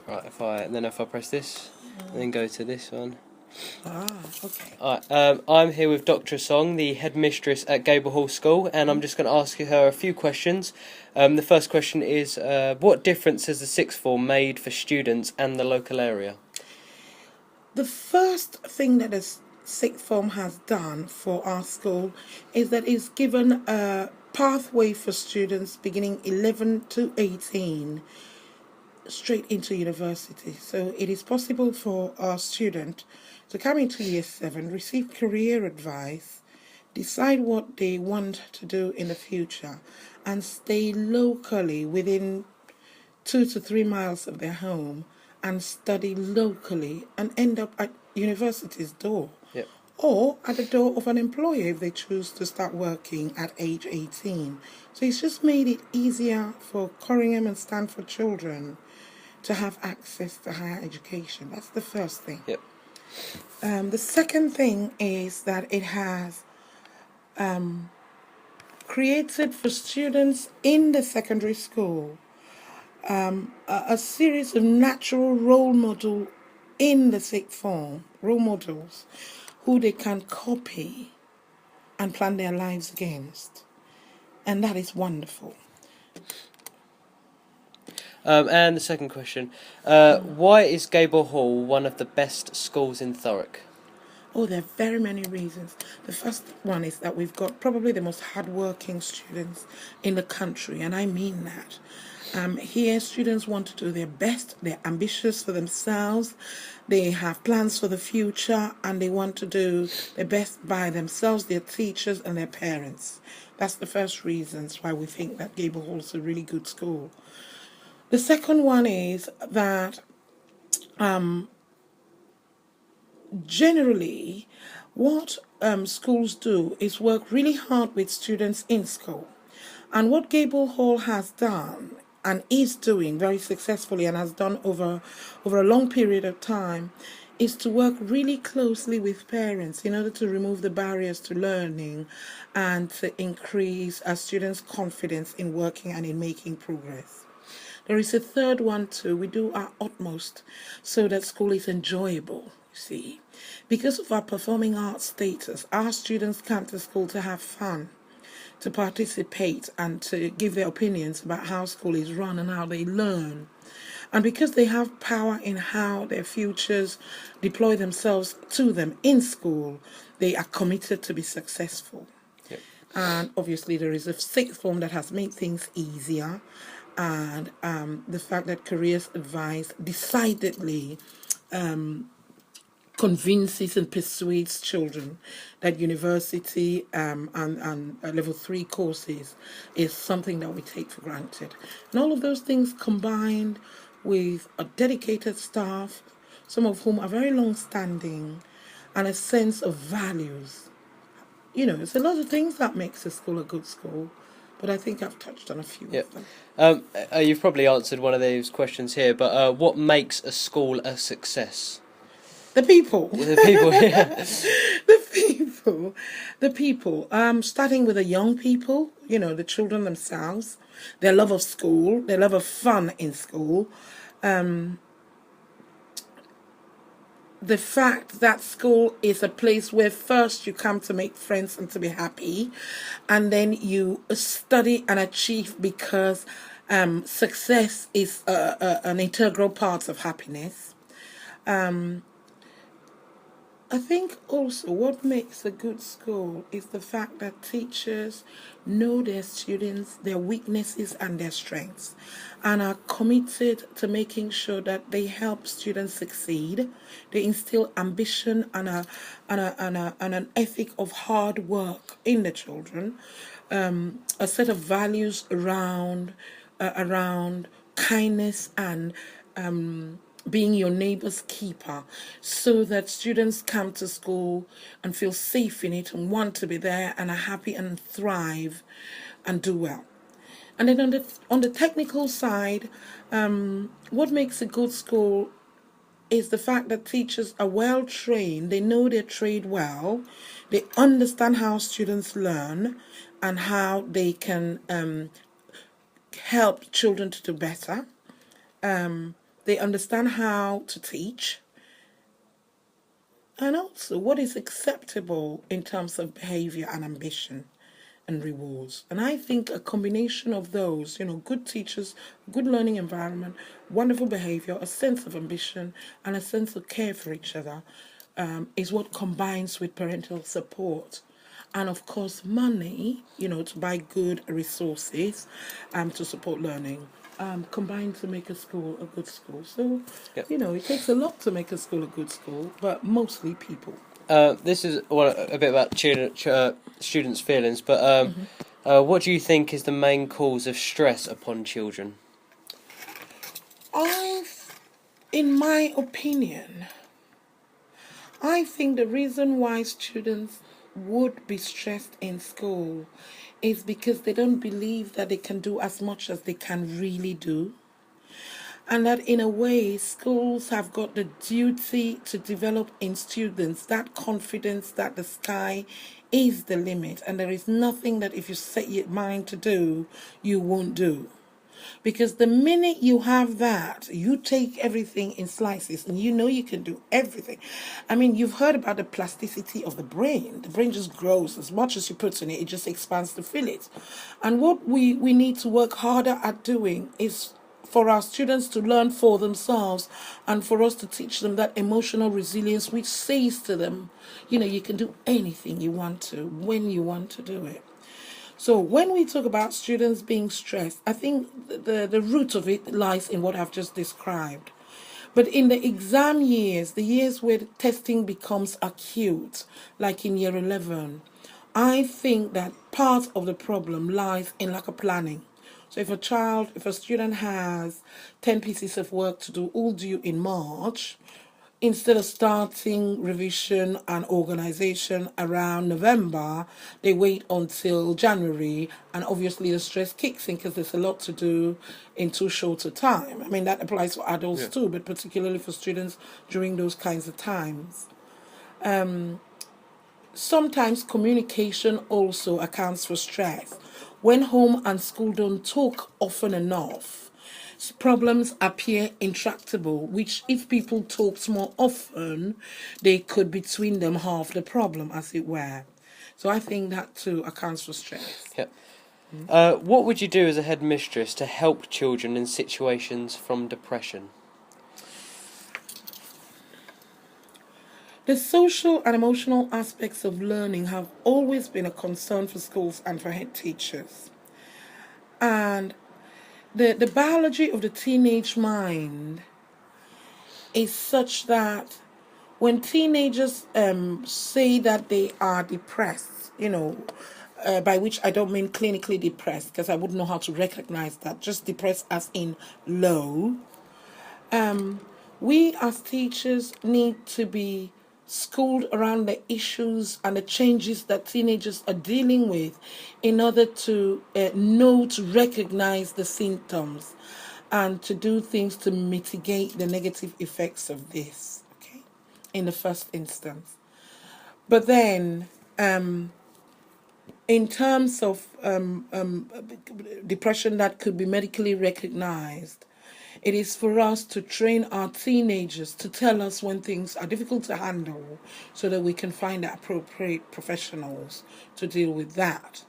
Right, right. If I press this, and then go to this one. Okay. Alright, I'm here with Dr. Song, the headmistress at Gable Hall School, and I'm just going to ask her a few questions. The first question is, what difference has the sixth form made for students and the local area? The first thing that the sixth form has done for our school is that it's given a pathway for students beginning 11 to 18 straight into university. So it is possible for a student to come into year 7, receive career advice, decide what they want to do in the future, and stay locally within 2 to 3 miles of their home and study locally and end up at university's door. Yep. Or at the door of an employer if they choose to start working at age 18. So it's just made it easier for Corringham and Stanford children to have access to higher education. That's the first thing. Yep. The second thing is that it has created for students in the secondary school a series of natural role models in the sixth form, role models who they can copy and plan their lives against. And that is wonderful. And the second question, why is Gable Hall one of the best schools in Thurrock? Oh, there are very many reasons. The first one is that we've got probably the most hardworking students in the country, and I mean that. Here, students want to do their best, they're ambitious for themselves, they have plans for the future, and they want to do their best by themselves, their teachers, and their parents. That's the first reasons why we think that Gable Hall is a really good school. The second one is that generally, what schools do is work really hard with students in school. And what Gable Hall has done and is doing very successfully and has done over a long period of time is to work really closely with parents in order to remove the barriers to learning and to increase our students' confidence in working and in making progress. There is a third one too. We do our utmost so that school is enjoyable, you see. Because of our performing arts status, our students come to school to have fun, to participate and to give their opinions about how school is run and how they learn. And because they have power in how their futures deploy themselves to them in school, they are committed to be successful. Yep. And obviously there is a sixth form that has made things easier, and the fact that careers advice decidedly convinces and persuades children that university and level 3 courses is something that we take for granted. And all of those things combined with a dedicated staff, some of whom are very long-standing, and a sense of values. You know, it's a lot of things that makes a school a good school, but I think I've touched on a few Yep. of them. You've probably answered one of those questions here, but what makes a school a success? The people. The people, yeah. The people. Starting with the young people, you know, the children themselves, their love of school, their love of fun in school, the fact that school is a place where first you come to make friends and to be happy, and then you study and achieve because success is an integral part of happiness. I think also what makes a good school is the fact that teachers know their students, their weaknesses and their strengths, and are committed to making sure that they help students succeed. They instill ambition and an ethic of hard work in the children, a set of values around kindness and being your neighbor's keeper, so that students come to school and feel safe in it and want to be there and are happy and thrive and do well. And then on the technical side, what makes a good school is the fact that teachers are well trained, they know their trade well, they understand how students learn and how they can help children to do better. They understand how to teach, and also what is acceptable in terms of behavior and ambition and rewards. And I think a combination of those, good teachers, good learning environment, wonderful behavior, a sense of ambition, and a sense of care for each other is what combines with parental support. And of course, money, to buy good resources to support learning. Combined to make a school a good school. So, Yep. it takes a lot to make a school a good school, but mostly people. This is a bit about students' feelings, but what do you think is the main cause of stress upon children? In my opinion, I think the reason why students would be stressed in school is because they don't believe that they can do as much as they can really do. And that in a way, schools have got the duty to develop in students that confidence that the sky is the limit and there is nothing that if you set your mind to do, you won't do. Because the minute you have that, you take everything in slices and you can do everything. I mean, you've heard about the plasticity of the brain. The brain just grows as much as you put in it, it just expands to fill it. And what we need to work harder at doing is for our students to learn for themselves and for us to teach them that emotional resilience which says to them, you can do anything you want to when you want to do it. So when we talk about students being stressed, I think the root of it lies in what I've just described. But in the exam years, the years where testing becomes acute, like in year 11, I think that part of the problem lies in lack of planning. So if a student has 10 pieces of work to do, all due in March, instead of starting revision and organization around November, they wait until January, and obviously the stress kicks in because there's a lot to do in too short a time. I mean, that applies for adults too, but particularly for students during those kinds of times. Sometimes communication also accounts for stress. When home and school don't talk often enough, problems appear intractable, which if people talked more often, they could between them halve the problem, as it were. So I think that too accounts for stress. Yep. What would you do as a headmistress to help children in situations from depression? The social and emotional aspects of learning have always been a concern for schools and for head teachers. And the biology of the teenage mind is such that when teenagers say that they are depressed, by which I don't mean clinically depressed, because I wouldn't know how to recognize that, just depressed as in low, we as teachers need to be schooled around the issues and the changes that teenagers are dealing with in order to know to recognize the symptoms and to do things to mitigate the negative effects of this, okay, in the first instance. But then, in terms of depression that could be medically recognized, it is for us to train our teenagers to tell us when things are difficult to handle so that we can find the appropriate professionals to deal with that.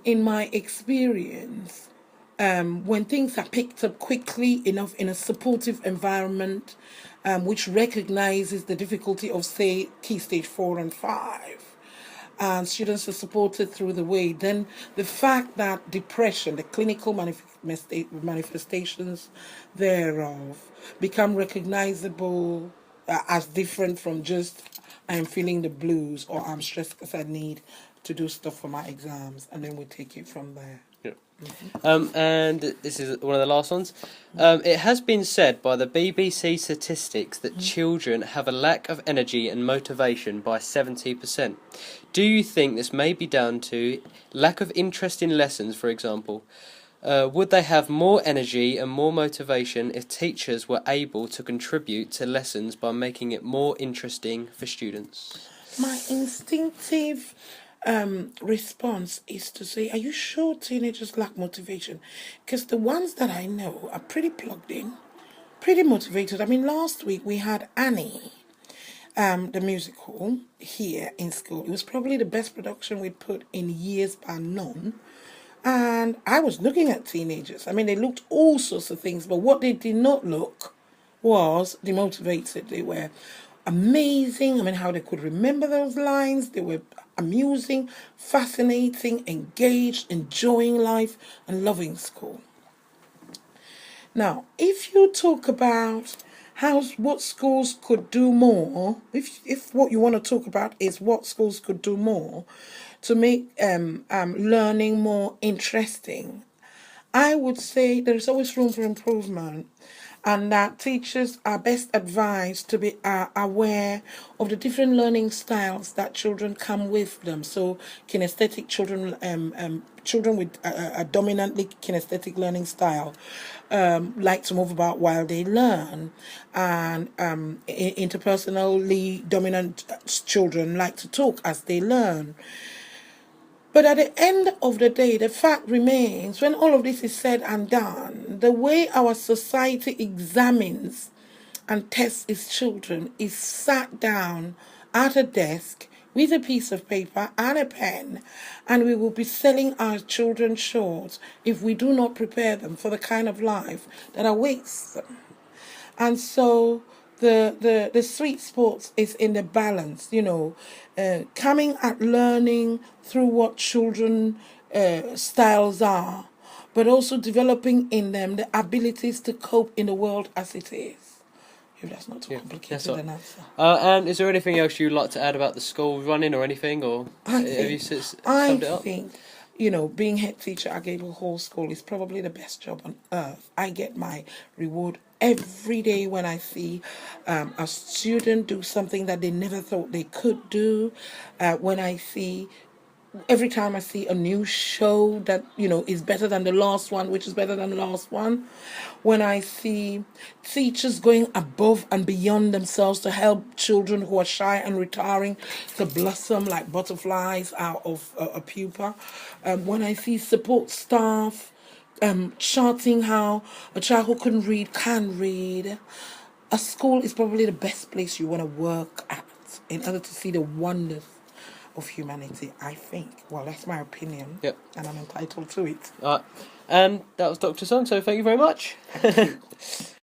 In my experience, when things are picked up quickly enough in a supportive environment, which recognizes the difficulty of, say, key stage 4 and 5, and students are supported through the way, then the fact that depression, the clinical manifestations thereof, become recognizable as different from just I'm feeling the blues or I'm stressed because I need to do stuff for my exams, and then we take it from there. And this is one of the last ones. It has been said by the BBC statistics that children have a lack of energy and motivation by 70%. Do you think this may be down to lack of interest in lessons, for example? Would they have more energy and more motivation if teachers were able to contribute to lessons by making it more interesting for students? My instinctive response is to say, are you sure teenagers lack motivation? Because the ones that I know are pretty plugged in, pretty motivated. I mean, last week we had Annie, the musical here in school. It was probably the best production we'd put in years by none. And I was looking at teenagers. I mean, they looked all sorts of things, but what they did not look was demotivated. They were amazing. I mean, how they could remember those lines. They were amusing, fascinating, engaged, enjoying life, and loving school. Now, if you talk about what schools could do more, if what you want to talk about is what schools could do more to make learning more interesting, I would say there's always room for improvement, and that teachers are best advised to be aware of the different learning styles that children come with them. So, kinesthetic children, children with a dominantly kinesthetic learning style, like to move about while they learn, and interpersonally dominant children like to talk as they learn. But at the end of the day, the fact remains, when all of this is said and done, the way our society examines and tests its children is sat down at a desk with a piece of paper and a pen, and we will be selling our children short if we do not prepare them for the kind of life that awaits them. And so the sweet spot is in the balance, coming at learning through what children styles are, but also developing in them the abilities to cope in the world as it is. If that's not too complicated an answer. And is there anything else you'd like to add about the school running or anything, or have you summed it up? I think, being head teacher at Gable Hall School is probably the best job on earth. I get my reward every day when I see a student do something that they never thought they could do. Every time I see a new show that, is better than the last one, which is better than the last one. When I see teachers going above and beyond themselves to help children who are shy and retiring to blossom like butterflies out of a pupa. When I see support staff charting how a child who couldn't read can read. A school is probably the best place you want to work at in order to see the wonders of humanity, I think. Well, that's my opinion. Yep. And I'm entitled to it. And that was Dr. Song, so thank you very much. Thank you.